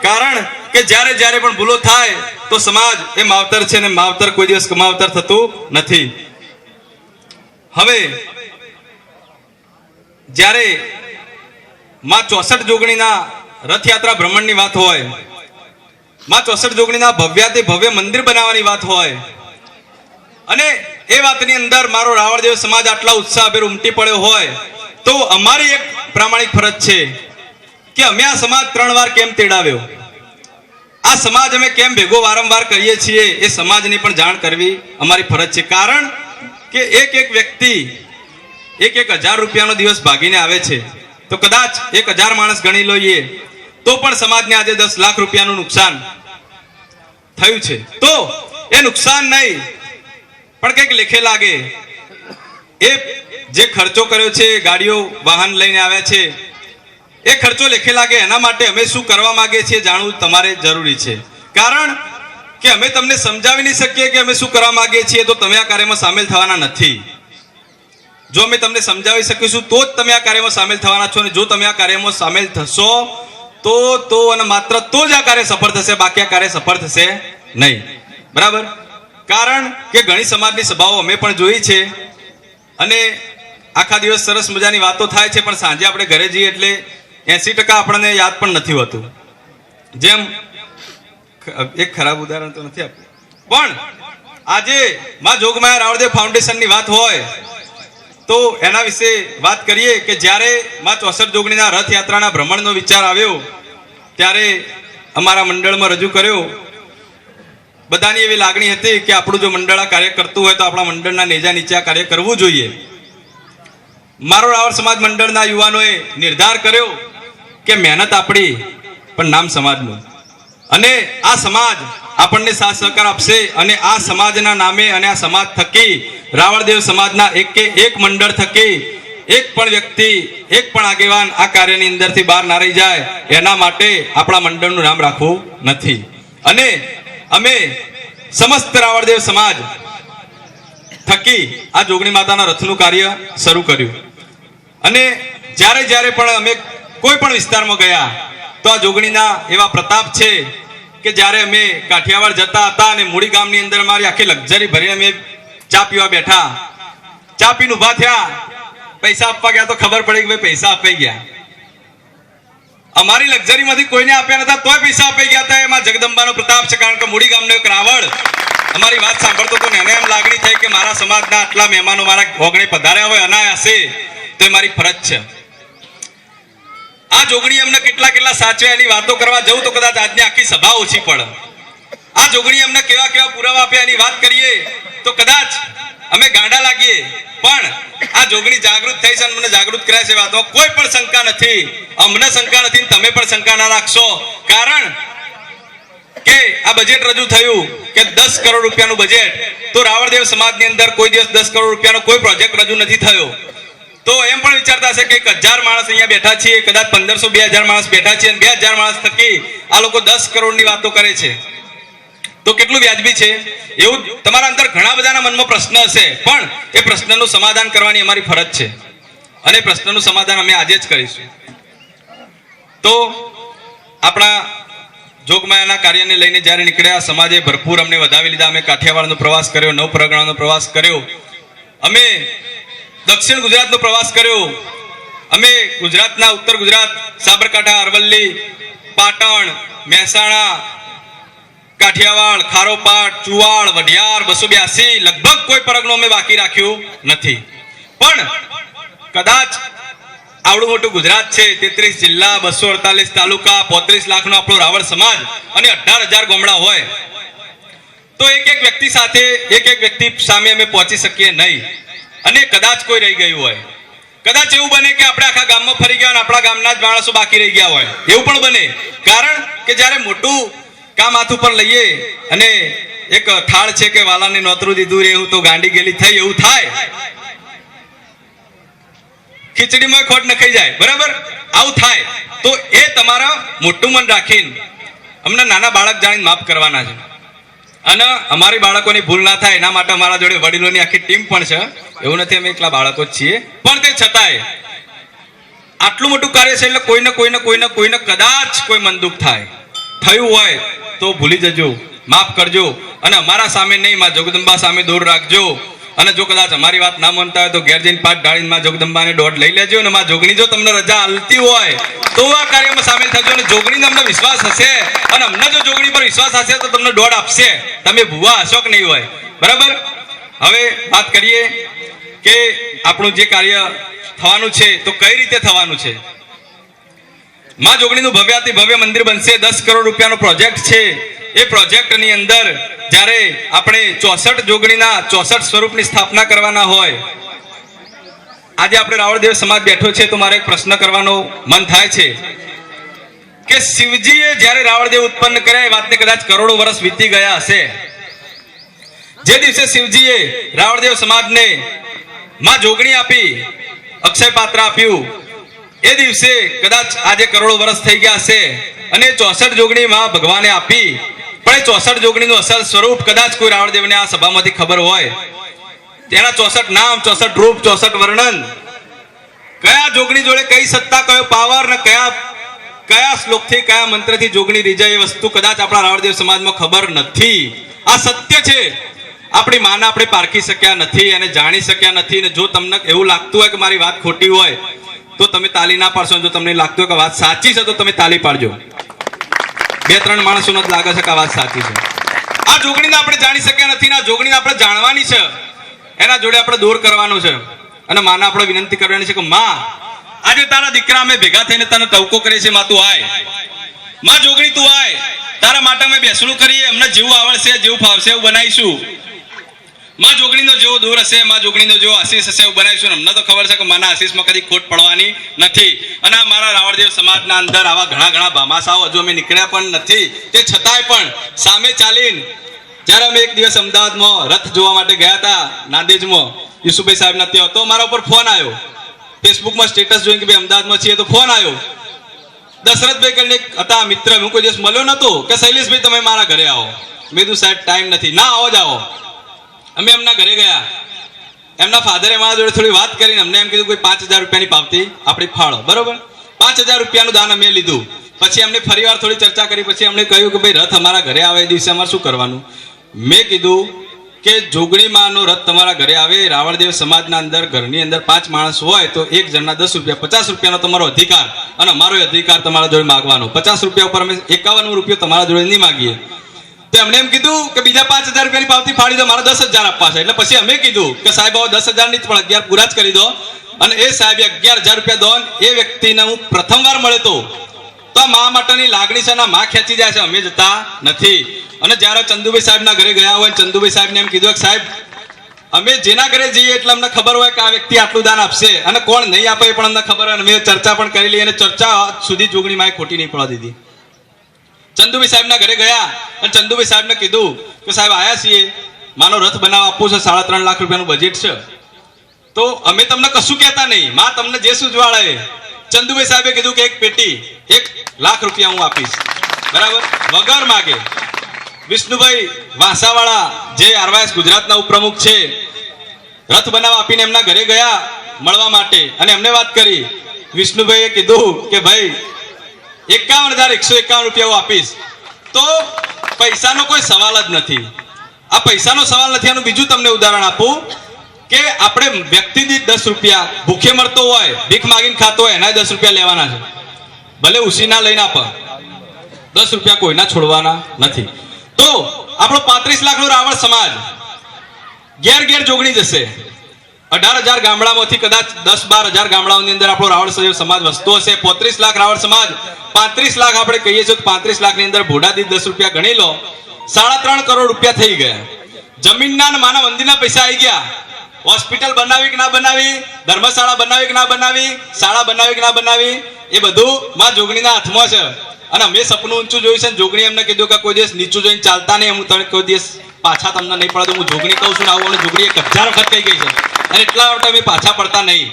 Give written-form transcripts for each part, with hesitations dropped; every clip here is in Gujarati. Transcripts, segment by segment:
કારણ કે જ્યારે જ્યારે પણ ભૂલો થાય તો સમાજ એ માવતર છે ને માવતર કોઈ દિવસ કમાવતર થતું નથી. હવે જ્યારે માં 64 જોગણીના રથયાત્રા ભ્રમણની વાત હોય, માં 64 જોગણીના ભવ્યાતિ ભવ્ય મંદિર બનાવવાની વાત હોય અને એ વાતની અંદર મારો રાવળદેવ સમાજ આટલા ઉત્સાહભેર ઉમટી પડ્યો હોય તો અમારી એક પ્રામાણિક ફરજ છે કે અમે આ સમાજ 3 વાર કેમ તેડાવ્યો, આ સમાજ અમે કેમ ભેગો વારંવાર કરીએ છીએ એ સમાજની પણ જાણ કરવી અમારી ફરજ છે. કારણ કે એક વ્યક્તિ 1,000 રૂપિયાનો દિવસ ભાગીને આવે છે તો કદાચ 1,000 માણસ ગણી લઈએ તો પણ સમાજને આજે 10 લાખ રૂપિયાનું નુકસાન થયું છે. તો એ નુકસાન નહીં પણ કંઈક લેખે લાગે. એ જે ખર્ચો કર્યો છે, ગાડીઓ વાહન લઈને આવ્યા છે, એ ખર્ચો લેખે લાગે. એના માટે અમે શું કરવા માંગીએ છીએ જાણવું તમારે જરૂરી છે. કારણ કે અમે તમને સમજાવી નહીં શકીએ કે અમે શું કરવા માંગીએ છીએ તો તમે આ કાર્યમાં સામેલ થવાના નથી. જો અમે તમને સમજાવી શકીશું તો જ તમે આ કાર્યમાં સામેલ થવાના છો, અને જો તમે આ કાર્યમાં સામેલ થશો તો અને માત્ર તો જ આ કાર્ય સફળ થશે, બાકી આ કાર્ય સફળ થશે નહીં. બરાબર? કારણ કે ઘણી સમાજની સભાઓ અમે પણ જોઈ છે અને આખા દિવસ સરસ મજાની વાતો થાય છે, પણ સાંજે આપણે ઘરે જઈએ એટલે 80% આપણને યાદ પણ નથી હોતું. જેમ એક ખરાબ ઉદાહરણ તો નથી આપ્યું, પણ આજે માં જોગમાયા રાવળદેવ ફાઉન્ડેશનની વાત હોય તો એના વિશે વાત કરીએ કે જ્યારે માં 64 જોગણીના રથયાત્રાના ભ્રમણનો વિચાર આવ્યો ત્યારે અમારા મંડળમાં રજૂ કર્યો. બધાની એવી લાગણી હતી કે આપણું જો મંડળ આ કાર્ય કરતું હોય તો આપણા મંડળના નેજા નીચે આ કાર્ય કરવું જોઈએ. મારો રાવળ સમાજ મંડળના યુવાનોએ નિર્ધાર કર્યો કે મહેનત આપણી પણ નામ સમાજનું, અને આ સમાજ આપણને સાથ સહકાર આપશે અને આ સમાજના નામે અને આ સમાજ થકી રાવળદેવ સમાજના એક મંડળ થકી એક પણ વ્યક્તિ, એક પણ આગેવાન આ કાર્યની અંદરથી બહાર ના રહી જાય એના માટે આપણા મંડળનું નામ રાખવું નથી. અને અમે સમસ્ત રાવળદેવ સમાજ થકી આ જોગણી માતાના રથનું કાર્ય શરૂ કર્યું. અને જ્યારે જ્યારે પણ અમે કોઈ પણ વિસ્તારમાં ગયા તો આ જોગણીના એવા પ્રતાપ છે કે જ્યારે અમે કાઠિયાવાડ જતા હતા અને મૂડી ગામની અંદર મારી આખી લક્ઝરી ભરીને અમે ચા પીવા બેઠા, ચા પીને ઉભા થયા, પૈસા આપવા ગયા તો ખબર પડી કે ભાઈ પૈસા અપાઈ ગયા. અમારી લક્ઝરીમાંથી કોઈને આપ્યા નતા તોય પૈસા અપાઈ ગયા હતા. એમાં જગદંબાનો પ્રતાપ છે. કારણ કે મૂડી ગામનો એક રાવળ અમારી વાત સાંભળતો તો એને એમ લાગણી થઈ કે મારા સમાજના આટલા મહેમાનો મારા ઓગણે પધાર્યા હોય અનાયાસે તો એ મારી ફરજ છે. આ જોગણી અમને કેટલા સાચવે એની વાતો કરવા જવું તો કદાચ આજની આખી સભા ઓછી પડે. આ જોગણી અમને કેવા પુરાવા આપ્યા એની વાત કરીએ તો કદાચ અમે ગાંડા લાગીએ, પણ આ જોગણી જાગૃત થઈ છે અને મને જાગૃત કર્યા છે. વાતમાં કોઈ પણ શંકા નથી, અમને શંકા નથી, તમે પણ શંકા ના રાખશો. કારણ કે આ બજેટ રજૂ થયું કે 10 કરોડ રૂપિયાનું બજેટ, તો રાવળદેવ સમાજની અંદર કોઈ દિવસ 10 કરોડ રૂપિયાનો કોઈ પ્રોજેક્ટ રજૂ નથી થયો. તો એમ પણ વિચારતા હશે કે 1,000 માણસ અહીંયા બેઠા છીએ, કદાચ 1500 2000 માણસ બેઠા છીએ અને 2000 માણસ થકી આ લોકો 10 કરોડની વાતો કરે છે તો કેટલું વ્યાજબી છે? એવું તમારા અંદર ઘણા બધાના મનમાં પ્રશ્ન હશે, પણ એ પ્રશ્નનું સમાધાન કરવાની અમારી ફરજ છે અને પ્રશ્નનું સમાધાન અમે આજે જ કરીશું. તો આપણા જોગમાયાના કાર્યને લઈને જ્યારે નીકળ્યા સમાજે ભરપૂર અમને વધાવી લીધા. અમે કાઠિયાવાડનો પ્રવાસ કર્યો, નવપરગણાનો પ્રવાસ કર્યો, અમે દક્ષિણ ગુજરાતનો પ્રવાસ કર્યો, અમે ગુજરાતના ઉત્તર ગુજરાત સાબરકાંઠા, અરવલ્લી, પાટણ, મહેસાણા, કાઠિયાવાડ, ખારોપાટ, ચુવાડ, વઢિયાર, 282 લગભગ કોઈ પરગણો અમે બાકી રાખ્યું નથી. પણ કદાચ આવડું મોટું ગુજરાત છે, 33 જિલ્લા, 248 તાલુકા, 35 લાખનો આપણો રાવળ સમાજ અને 18,000 ગામડા હોય તો એક વ્યક્તિ સાથે એક વ્યક્તિ સામે અમે પહોંચી શકીએ નહીં. અને કદાચ કોઈ રહી ગયું હોય, કદાચ એવું બને કે આપણે આખા ગામમાં ફરી ગયા અને આપણા ગામના જ માણસો બાકી રહી ગયા હોય, એવું પણ બને. કારણ કે જ્યારે મોટું કામ હાથ ઉપર લઈએ અને એક થાળ છે કે વાલાને નોતરું દીધું રે એવું તો ગાંડી ગેલી થઈ એવું થાય, ખીચડીમાં ખોટ નખાઈ જાય, બરાબર, આવું થાય. તો એ તમારા મોટું મન રાખીને અમને નાના બાળક જાણીને માફ કરવાના છે અને અમારી બાળકોની ભૂલ ના થાય એના માટે અમારા જોડે વડીલોની આખી ટીમ પણ છે. એવું નથી અમે એકલા બાળકો જ છીએ, પણ તે છતાંય આટલું મોટું કાર્ય છે એટલે કોઈને કદાચ કોઈ મન દુઃખ થાય થયું હોય તો ભૂલી જજો, માફ કરજો, અને અમારા સામે નહીં, માં જગદંબા સામે દૂર રાખજો. અને જો કદાચ અમારી વાત ના માનતા હોય તો ઘેર જઈને પાઠ ઢાળીને માં જગદંબાને દોઢ લઈ લેજો. અને માં જોગણી જો તમને રજા હાલતી હોય તો આ કાર્યમાં સામેલ થજો. અને જોગણીને અમને વિશ્વાસ હશે અને અમને જો જોગણી પર વિશ્વાસ હશે તો તમને દોઢ આપશે. તમે ભૂવા હશો કે નહીં હોય. બરાબર. હવે વાત કરીએ કે આપણું જે કાર્ય થવાનું છે તો કઈ રીતે થવાનું છે. માં જોગણીનું ભવ્યાતિ ભવ્ય મંદિર બનશે. 10 કરોડ રૂપિયાનો પ્રોજેક્ટ છે. એ પ્રોજેક્ટની અંદર જ્યારે આપણે 64 જોગણીના 64 સ્વરૂપની સ્થાપના કરવાના હોય. આજે આપણે રાવળદેવ સમાજ બેઠો છે તો મારે એક પ્રશ્ન કરવાનો મન થાય છે કે શિવજીએ જ્યારે રાવળદેવ ઉત્પન્ન કર્યા એ વાતને કદાચ કરોડો વર્ષ વીતી ગયા હશે. જે દિવસે શિવજીએ રાવળદેવ સમાજને માં જોગણી આપી, અક્ષય પાત્ર આપ્યું, એ દિવસે કદાચ આજે કરોડો વર્ષ થઈ ગયા હશે. અને 64 જોગણી માં ભગવાને આપી, પણ 64 જોગણીનું અસલ સ્વરૂપ કદાચ કોઈ રાવળદેવને આ સભામાંથી ખબર હોય. તેના 64 નામ, 64 રૂપ, 64 વર્ણન, કયા જોગણી જોડે કઈ સત્તા, કયો પાવર ને કયા શ્લોકથી કયા મંત્રથી જોગણી રીજાય એ વસ્તુ કદાચ આપણા રાવળદેવ સમાજમાં ખબર નથી. આ સત્ય છે. આપણી માને આપણે પારખી શક્યા નથી અને જાણી શક્યા નથી. અને જો તમને એવું લાગતું હોય કે મારી વાત ખોટી હોય તો તમે તાલી ના પાડશો. જો તમને લાગતું હોય કે વાત સાચી છે તો તમે તાલી પાડજો. 2-3 માણસોને જ લાગે છે કે આ વાત સાચી છે. આ જોગણીને આપણે જાણી શક્યા નથી. આ જોગણીને આપણે જાણવાની છે, એના જોડે આપણે દૂર કરવાનું છે. અને માને આપણે વિનંતી કરવાની છે કે માં, આજે તારા દીકરા અમે ભેગા થઈને તને ટવકો કરીએ છીએ. માં તું આય, માં જોગણી તું આય. તારા માટે અમે બેસણું કરીએ. અમને જેવું આવડશે, જેવું ફાવશે એવું બનાવીશું. માં જોગણીનો જેવો દૂર હશે, માં જોગણીનો જેવો આશીષ હશે એવું બનાવીશું. અમને તો ખબર છે કે માના આશીષમાં કદી ખોટ પડવાની નથી. અને આ મારા રાવળદેવ સમાજના અંદર આવા ઘણા ભામાશાઓ હજુ અમે નીકળ્યા પણ નથી. તે છતાંય પણ સામે ચાલીને જ્યારે અમે એક દિવસ અમદાવાદમાં રથ જોવા માટે ગયા હતા, નાંદેજમાં, યુસુફભાઈ સાહેબ નથી હતો, મારા ઉપર ફોન આવ્યો. ફેસબુકમાં સ્ટેટસ જોઈને કે ભાઈ અમદાવાદમાં છીએ તો ફોન આવ્યો. દશરથભાઈ કરીને હતા મિત્ર, હું કોઈ દિવસ મળ્યો નતો, કે શૈલેષભાઈ તમે મારા ઘરે આવો. મેં કીધું સાહેબ ટાઈમ નથી. ના, આવો જ આવો. અમે એમના ઘરે ગયા. એમના ફાધરે મારા જોડે થોડી વાત કરીને અમને એમ કીધું કોઈ 5000 રૂપિયાની પાવતી આપણી ફાળો. બરોબર. 5000 રૂપિયાનું દાન અમે લીધું. પછી અમને ફરીવાર થોડી ચર્ચા કરી. પછી અમને કહ્યું કે ભાઈ રથ અમારા ઘરે આવે એ દિવસે અમારે શું કરવાનું. મેં કીધું કે જોગણી માનો રથ તમારા ઘરે આવે, રાવળદેવ સમાજના અંદર ઘરની અંદર 5 માણસ હોય તો એક જણના 10 રૂપિયા, 50 રૂપિયાનો તમારો અધિકાર અને અમારો અધિકાર તમારા જોડે માગવાનો. 50 રૂપિયા ઉપર અમે 51 રૂપિયા તમારા જોડે નહીં માગીએ. તો એમણે એમ કીધું કે બીજા 5000 રૂપિયાની પાવતી ફાડી દો, મારા 10000 આપવા છે. એટલે પછી અમે કીધું કે સાહેબ હવે 10000 નહીં પણ 11 પૂરા જ કરી દો. અને એ સાહેબે 11000 રૂપિયા દો. એ વ્યક્તિને હું પ્રથમવાર મળ્યો તો આ મા માટેની લાગણી છે, મા ખેંચી જાય છે, અમે જતા નથી. અને જ્યારે ચંદુભાઈ સાહેબના ઘરે ગયા હોય, ચંદુભાઈ સાહેબને એમ કીધું કે સાહેબ અમે જેના ઘરે જઈએ એટલે અમને ખબર હોય કે આ વ્યક્તિ આટલું દાન આપશે અને કોણ નહીં આપે એ પણ અમને ખબર હોય. અમે ચર્ચા પણ કરી લઈએ અને ચર્ચા સુધી જોગણી માએ ખોટી નહીં પડવા દીધી. ચંદુભાઈ સાહેબના ઘરે ગયા અને ચંદુભાઈ સાહેબને કીધું કે સાહેબ આયા છીએ, માનો રથ બનાવવા આપવું છે, 3.5 લાખ રૂપિયાનું બજેટ છે, તો અમે તમને કશું કહેતા નહીં, માં તમને જે સૂચવાડે. ચંદુભાઈ સાહેબે કીધું કે એક પેટી 1 લાખ રૂપિયા હું આપીશ. બરાબર, વગર માગે. વિષ્ણુભાઈ વાસાવાળા જે આરવાએસ ગુજરાતના ઉપપ્રમુખ છે, રથ બનાવવા આપીને એમના ઘરે ગયા મળવા માટે અને એમને વાત કરી. વિષ્ણુભાઈએ કીધું કે ભાઈ 51,151 રૂપિયા હું આપીશ. તો પૈસાનો કોઈ સવાલ જ નથી. આ પૈસાનો સવાલ નથી. આનું બીજું તમને ઉદાહરણ આપું કે આપણે વ્યક્તિ દીઠ 10 રૂપિયા ભૂખે મરતો હોય, ભીખ માગીને ખાતો હોય, એના 10 રૂપિયા લેવાના છે. ભલે ઉસીના લઈને આપે, 10 રૂપિયા કોઈના છોડવાના નથી. તો આપણો 35 લાખનો રાવળ સમાજ ઘેર ઘેર જોગણી જશે. 18,000 ગામડામાંથી કદાચ 10-12,000 ગામડાઓની અંદર આપણો રાવળ સમાજ વસતો હશે. 35 લાખ રાવળ સમાજ, 35 લાખ આપણે કહીએ છીએ, 35 લાખની અંદર ભોડા દીઠ 10 રૂપિયા ગણી લો, 3.5 કરોડ રૂપિયા થઈ ગયા. જમીનના અને માના મંદિરના પૈસા આવી ગયા. હોસ્પિટલ બનાવી કે ના બનાવી, ધર્મશાળા બનાવી કે ના બનાવી, શાળા બનાવી કે ના બનાવી, એ બધું માં જોગણીના હાથમાં છે. અને અમે સપનું ઊંચું જોયું છે. જોગણી એમને કીધું કે કોઈ દિવસ નીચું જોઈને ચાલતા નહીં. હું તમે કોઈ દિવસ પાછા તમને નહીં પડે. હું જોગણી કહું છું ને આવું. અને જોગણી 1000 વખત કહી ગઈ છે અને એટલા માટે અમે પાછા પડતા નહીં.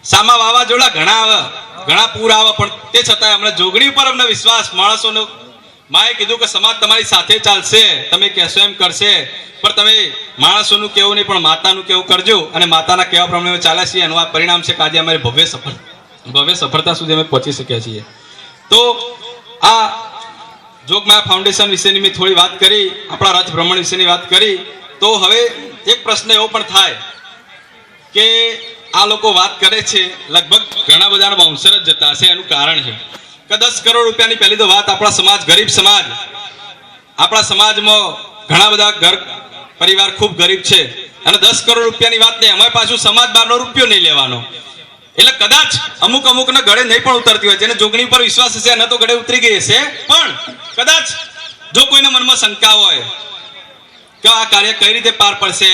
સામા વાવાઝોડા ઘણા આવે, ઘણા પૂર આવે, પણ તે છતાંય અમને જોગણી ઉપર અમને વિશ્વાસ. માણસોનો માએ કીધું કે સમાજ તમારી સાથે ચાલશે, તમે કહેશો એમ કરશે, પણ તમે માણસોનું કેવું નહીં પણ માતાનું કેવું કરજો. અને માતાના કહેવા પ્રમાણે ચાલ્યા છીએ. એનું આ પરિણામ છે કે આજે અમારી ભવ્ય સફળતા સુધી અમે પહોંચી શક્યા છીએ. તો આ જોગમાયા ફાઉન્ડેશન વિશેની મેં થોડી વાત કરી, આપણા રથ ભ્રમણ વિશેની વાત કરી, તો હવે એક પ્રશ્ન એવો પણ થાય કે આ લોકો વાત કરે છે, લગભગ ઘણા બધાના બાઉન્સર જ જતા હશે. એનું કારણ છે કે 10 કરોડ રૂપિયાની પહેલી તો વાત, આપણા સમાજ ગરીબ સમાજ, આપણા સમાજમાં ઘણા બધા ઘર પરિવાર ખૂબ ગરીબ છે અને 10 કરોડ રૂપિયાની વાત નહીં, અમારે પાછું સમાજ બહારનો રૂપિયો નહીં લેવાનો. એટલે કદાચ અમુકના ગળે નહીં પણ ઉતરતી હોય, જેને જોગણી પર વિશ્વાસ હશે એને તો ગળે ઉતરી ગઈ હશે, પણ કદાચ જો કોઈના મનમાં શંકા હોય કે આ કાર્ય કઈ રીતે પાર પડશે,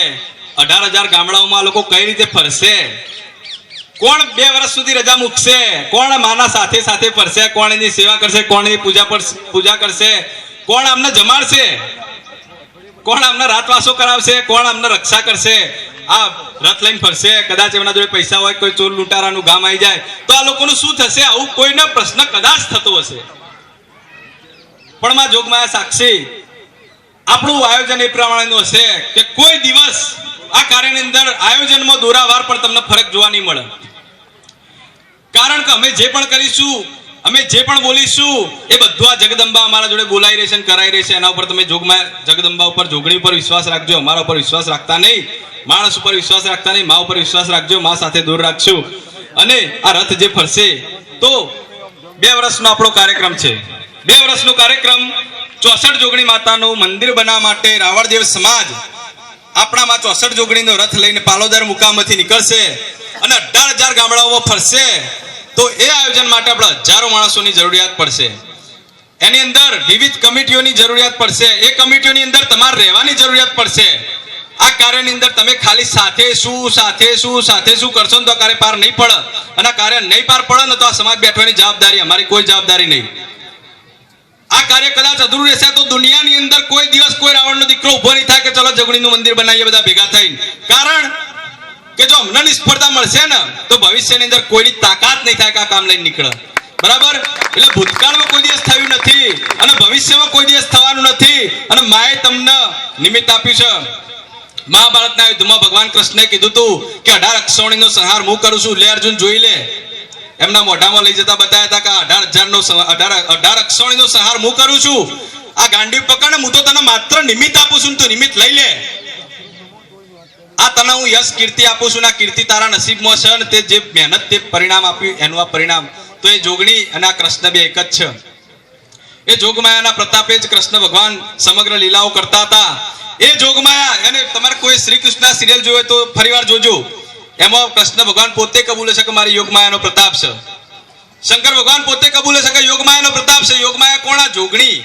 18,000 ગામડાઓમાં લોકો કઈ રીતે ફરશે, કોણ 2 વર્ષ સુધી રજા મૂકશે, કોણ માના સાથે સાથે ફરશે, કોણ એની સેવા કરશે, કોણ એની પૂજા કરશે, કોણ આમને જમાડશે, કોણ આમને રાતવાસો કરાવશે, કોણ આમને રક્ષા કરશે, આ રથ લઈને ફરશે, કદાચ એમના જોડે પૈસા હોય, કોઈ ચોર લૂંટારાનું ગામ આવી જાય તો આ લોકોનું શું થશે, આવું કોઈનો પ્રશ્ન કદાચ થતો હશે. પણ માં જોગમાયા સાક્ષી આપણું આયોજન એ પ્રમાણેનું હશે કે કોઈ દિવસ આ કાર્યની અંદર આયોજનમાં દોરાવાર પણ તમને ફરક જોવા નહીં મળે. કારણ કે અમે જે પણ કરીશું, અમે જે પણ બોલીશું એ બધું આ જગદંબા અમારા જોડે બોલાઈ રહેશે અને કરાઈ રહેશે. એના ઉપર તમે જોગમાયા જગદંબા ઉપર, જોગણી ઉપર વિશ્વાસ રાખજો. અમારા ઉપર વિશ્વાસ રાખતા નહીં, માણસ ઉપર વિશ્વાસ રાખતા નહીં, મા ઉપર વિશ્વાસ રાખજો. મા સાથે દૂર રાખશું. અને આ રથ જે ફરશે તો 2 વર્ષનો આપણો કાર્યક્રમ છે. 2 વર્ષનો કાર્યક્રમ 64 જોગણી માતાનું મંદિર બનાવવા માટે રાવળદેવ સમાજ આપણામાં 64 જોગણીનો રથ લઈને પાલોદર મુકામથી નીકળશે અને 18,000 ગામડાઓમાં ફરશે. તો એ આયોજન માટે આપણે હજારો માણસોની જરૂરિયાત પડશે. એની અંદર વિવિધ કમિટીઓની જરૂરિયાત પડશે. એ કમિટીઓની અંદર તમારે રહેવાની જરૂરિયાત પડશે. આ કાર્યની અંદર તમે ખાલી સાથે શું કરશો તો આ કાર્ય પાર નહીં પડે. અને આ કાર્ય નહીં પાર પડે ને તો આ સમાજ બેઠવાની જવાબદારી અમારી, કોઈ જવાબદારી નહીં. આ કાર્ય કદાચ અધૂરું રહેશે તો દુનિયાની અંદર કોઈ દિવસ કોઈ રાવણનો દીકરો ઉભો નહીં થાય કે ચલો જગણીનું મંદિર બનાવીએ બધા ભેગા થઈને. કારણ કે જો અમને નિષ્ફળતા મળશે ને તો ભવિષ્યની અંદર કોઈની તાકાત નહીં થાય કે આ કામ લઈને નીકળે. બરાબર? એટલે ભૂતકાળમાં કોઈ દિવસ થયું નથી અને ભવિષ્યમાં કોઈ દિવસ થવાનું નથી. અને માએ તમને નિમિત્ત આપ્યું છે. મહાભારતના યુદ્ધમાં ભગવાન કૃષ્ણએ કીધું હતું કે 18 અક્ષૌણીનો સંહાર હું કરું છું, લે અર્જુન જોઈ લે. એમના મોઢામાં લઈ જતા બતાવ્યા હતા કે 18 અક્ષૌણીનો સંહાર હું કરું છું. આ ગાંડી પકડ, હું તો તને માત્ર નિમિત્ત આપું છું, તું નિમિત્ત લઈ લે. આ તને હું યશ કીર્તિ આપું છું, આ કીર્તિ તારા નસીબમાં છે. અને તે જે મહેનત તે પરિણામ આપ્યું એનું આ પરિણામ. તો એ જોગણી અને આ કૃષ્ણ બે એક જ છે. એ જોગમાયાના પ્રતાપે જ કૃષ્ણ ભગવાન સમગ્ર લીલાઓ કરતા હતા. એ જોગમાયા, અને તમારે કોઈ શ્રી કૃષ્ણ સિરિયલ જોયો તો ફરીવાર જોજો. એમાં કૃષ્ણ ભગવાન પોતે કબૂલે છે કે મારી યોગમાયાનો પ્રતાપ છે. શંકર ભગવાન પોતે કબૂલે છે કે યોગમાયાનો પ્રતાપ છે. યોગમાયા કોણ? આ જોગણી.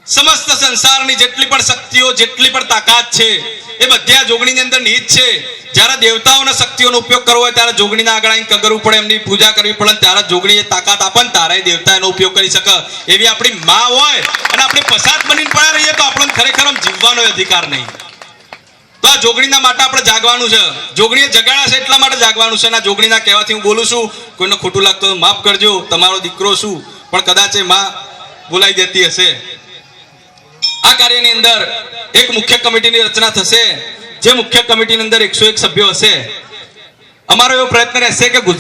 સમસ્ત સંસારની જેટલી પણ શક્તિઓ, જેટલી પણ તાકાત છે એ બધી આ જોગણીની અંદર નિહિત છે. જ્યારે દેવતાઓના શક્તિઓનો ઉપયોગ કરવો હોય ત્યારે જોગણીના આગળ આવીને કગરવું પડે, એમની પૂજા કરવી પડે. ત્યારે જોગણી એ તાકાત આપે ને તારે દેવતા એનો ઉપયોગ કરી શકે. એવી આપણી માં હોય અને આપણે પસાદ બનીને પડ્યા રહીએ તો આપણને ખરેખર જીવવાનો અધિકાર નહીં. તો આ જોગણીના માટે આપણે જાગવાનું છે. જોગણીએ જગાડ્યા છે એટલા માટે જાગવાનું છે. અને આ જોગણીના કહેવાથી હું બોલું છું. કોઈને ખોટું લાગતું તો માફ કરજો. તમારો દીકરો છું, પણ કદાચ એ માં બોલાઈ દેતી હશે. આ કાર્યની અંદર એક મુખ્ય કમિટીની રચના થશે. જે મુખ્ય કમિટીની અંદર 101 સભ્યો હશે. અમારો એવો પ્રયત્ન રહેશે કે ગુજરાત